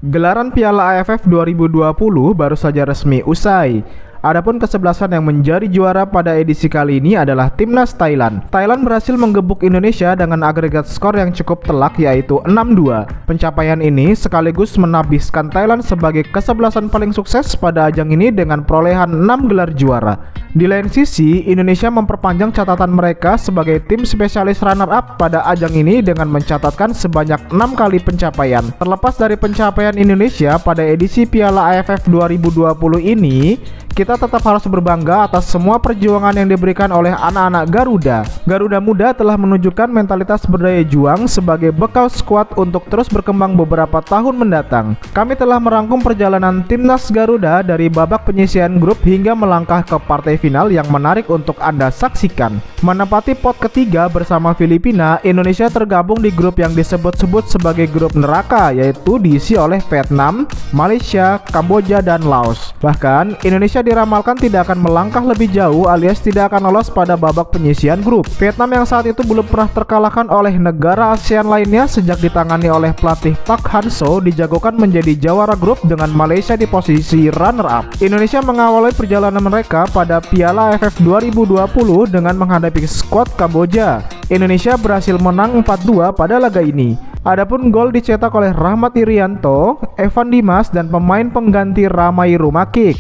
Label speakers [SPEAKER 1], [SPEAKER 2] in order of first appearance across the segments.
[SPEAKER 1] Gelaran Piala AFF 2020 baru saja resmi usai. Adapun kesebelasan yang menjadi juara pada edisi kali ini adalah timnas Thailand. Thailand berhasil menggebuk Indonesia dengan agregat skor yang cukup telak, yaitu 6-2. Pencapaian ini sekaligus menabiskan Thailand sebagai kesebelasan paling sukses pada ajang ini dengan perolehan 6 gelar juara. Di lain sisi, Indonesia memperpanjang catatan mereka sebagai tim spesialis runner-up pada ajang ini dengan mencatatkan sebanyak 6 kali pencapaian. Terlepas dari pencapaian Indonesia pada edisi Piala AFF 2020 ini, kita tetap harus berbangga atas semua perjuangan yang diberikan oleh anak-anak Garuda. Garuda Muda telah menunjukkan mentalitas berdaya juang sebagai bekal skuad untuk terus berkembang beberapa tahun mendatang. Kami telah merangkum perjalanan timnas Garuda dari babak penyisihan grup hingga melangkah ke partai final yang menarik untuk Anda saksikan. Menempati pot ketiga bersama Filipina, Indonesia tergabung di grup yang disebut-sebut sebagai grup neraka, yaitu diisi oleh Vietnam, Malaysia, Kamboja, dan Laos. Bahkan, Indonesia diramalkan tidak akan melangkah lebih jauh alias tidak akan lolos pada babak penyisihan grup. Vietnam yang saat itu belum pernah terkalahkan oleh negara ASEAN lainnya sejak ditangani oleh pelatih Park Hang-seo dijagokan menjadi jawara grup dengan Malaysia di posisi runner-up. Indonesia mengawali perjalanan mereka pada Piala AFF 2020 dengan menghadapi skuad Kamboja. Indonesia berhasil menang 4-2 pada laga ini. Adapun gol dicetak oleh Rahmat Irianto, Evan Dimas, dan pemain pengganti Ramai Rumakik.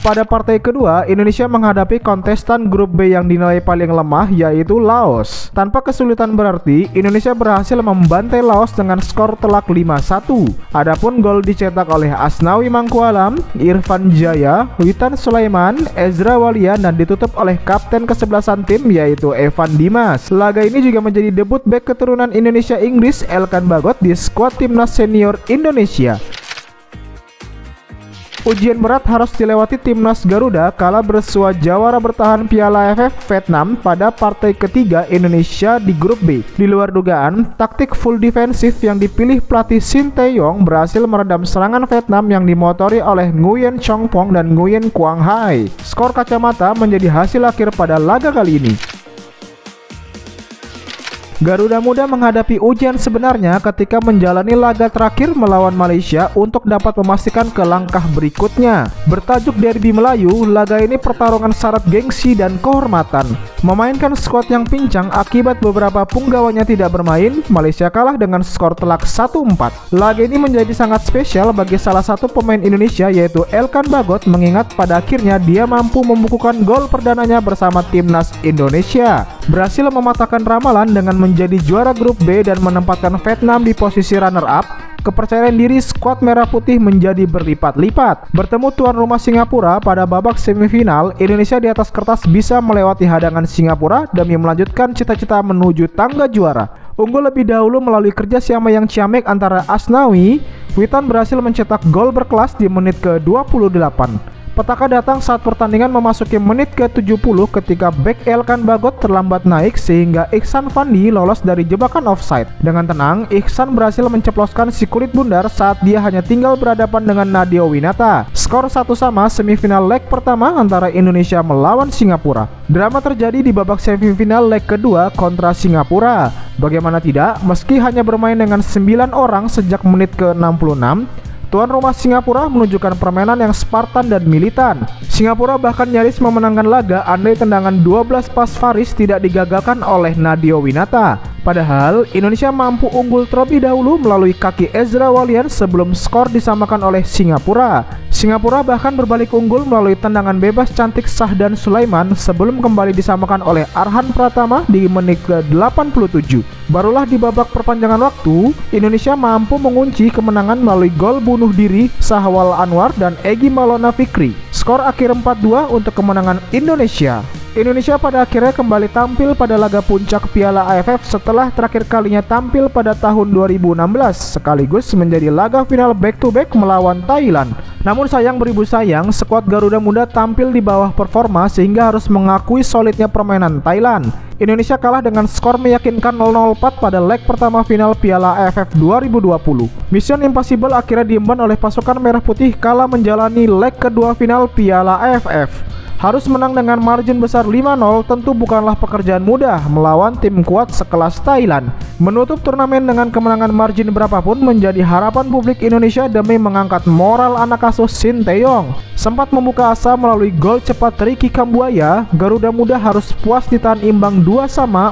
[SPEAKER 1] Pada partai kedua, Indonesia menghadapi kontestan grup B yang dinilai paling lemah, yaitu Laos. Tanpa kesulitan berarti, Indonesia berhasil membantai Laos dengan skor telak 5-1. Adapun gol dicetak oleh Asnawi Mangkualam, Irfan Jaya, Witan Sulaiman, Ezra Walian, dan ditutup oleh kapten kesebelasan tim, yaitu Evan Dimas. Laga ini juga menjadi debut bek keturunan Indonesia Inggris Elkan Bagot di skuad timnas senior Indonesia. Ujian berat harus dilewati timnas Garuda kala bersua jawara bertahan Piala AFF Vietnam pada partai ketiga Indonesia di grup B. Di luar dugaan, taktik full defensif yang dipilih pelatih Shin Tae-yong berhasil meredam serangan Vietnam yang dimotori oleh Nguyen Chong Pong dan Nguyen Quang Hai. Skor kacamata menjadi hasil akhir pada laga kali ini. Garuda Muda menghadapi ujian sebenarnya ketika menjalani laga terakhir melawan Malaysia untuk dapat memastikan ke langkah berikutnya. Bertajuk Derby Melayu, laga ini pertarungan syarat gengsi dan kehormatan. Memainkan skuad yang pincang akibat beberapa punggawanya tidak bermain, Malaysia kalah dengan skor telak 1-4. Laga ini menjadi sangat spesial bagi salah satu pemain Indonesia, yaitu Elkan Bagot, mengingat pada akhirnya dia mampu membukukan gol perdananya bersama timnas Indonesia. Berhasil mematahkan ramalan dengan menjadi juara grup B dan menempatkan Vietnam di posisi runner-up. Kepercayaan diri skuad merah putih menjadi berlipat-lipat. Bertemu tuan rumah Singapura pada babak semifinal, Indonesia di atas kertas bisa melewati hadangan Singapura demi melanjutkan cita-cita menuju tangga juara. Unggul lebih dahulu melalui kerjasama yang ciamik antara Asnawi, Witan berhasil mencetak gol berkelas di menit ke-28. Petaka datang saat pertandingan memasuki menit ke-70 ketika bek Elkan Bagot terlambat naik sehingga Iksan Fandi lolos dari jebakan offside. Dengan tenang, Iksan berhasil menceploskan si kulit bundar saat dia hanya tinggal berhadapan dengan Nadio Winata. Skor 1-1 semifinal leg pertama antara Indonesia melawan Singapura. Drama terjadi di babak semifinal leg kedua kontra Singapura. Bagaimana tidak, meski hanya bermain dengan 9 orang sejak menit ke-66, tuan rumah Singapura menunjukkan permainan yang Spartan dan militan. Singapura bahkan nyaris memenangkan laga andai tendangan 12 pas Faris tidak digagalkan oleh Nadio Winata. Padahal Indonesia mampu unggul terlebih dahulu melalui kaki Ezra Walian sebelum skor disamakan oleh Singapura. Singapura bahkan berbalik unggul melalui tendangan bebas cantik Sahdan Sulaiman sebelum kembali disamakan oleh Arhan Pratama di menit ke-87. Barulah di babak perpanjangan waktu, Indonesia mampu mengunci kemenangan melalui gol bunuh diri Sahwal Anwar dan Egy Malona Fikri. Skor akhir 4-2 untuk kemenangan Indonesia. Indonesia pada akhirnya kembali tampil pada laga puncak Piala AFF setelah terakhir kalinya tampil pada tahun 2016, sekaligus menjadi laga final back-to-back melawan Thailand. Namun sayang beribu sayang, skuad Garuda Muda tampil di bawah performa sehingga harus mengakui solidnya permainan Thailand. Indonesia kalah dengan skor meyakinkan 0-4 pada leg pertama final Piala AFF 2020. Mission Impossible akhirnya diemban oleh pasukan merah putih kala menjalani leg kedua final Piala AFF. Harus menang dengan margin besar 5-0 tentu bukanlah pekerjaan mudah melawan tim kuat sekelas Thailand. Menutup turnamen dengan kemenangan margin berapapun menjadi harapan publik Indonesia demi mengangkat moral anak asuh Shin Tae-yong. Sempat membuka asa melalui gol cepat Ricky Kambuaya, Garuda Muda harus puas ditahan imbang 2-2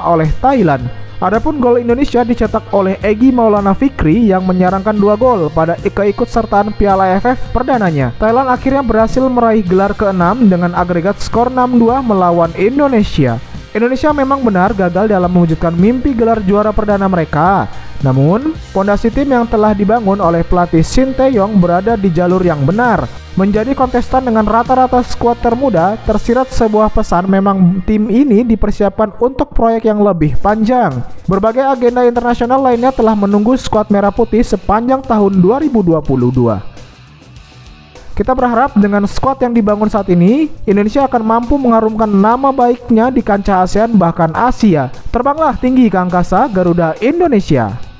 [SPEAKER 1] oleh Thailand. Adapun gol Indonesia dicetak oleh Egy Maulana Fikri yang menyarangkan 2 gol pada keikutsertaan Piala AFF perdananya. Thailand akhirnya berhasil meraih gelar ke-6 dengan agregat skor 6-2 melawan Indonesia. Indonesia memang benar gagal dalam mewujudkan mimpi gelar juara perdana mereka. Namun, fondasi tim yang telah dibangun oleh pelatih Shin Tae-yong berada di jalur yang benar. Menjadi kontestan dengan rata-rata skuad termuda, tersirat sebuah pesan memang tim ini dipersiapkan untuk proyek yang lebih panjang. Berbagai agenda internasional lainnya telah menunggu skuad Merah Putih sepanjang tahun 2022. Kita berharap dengan skuad yang dibangun saat ini, Indonesia akan mampu mengharumkan nama baiknya di kancah ASEAN bahkan Asia. Terbanglah tinggi ke angkasa Garuda Indonesia.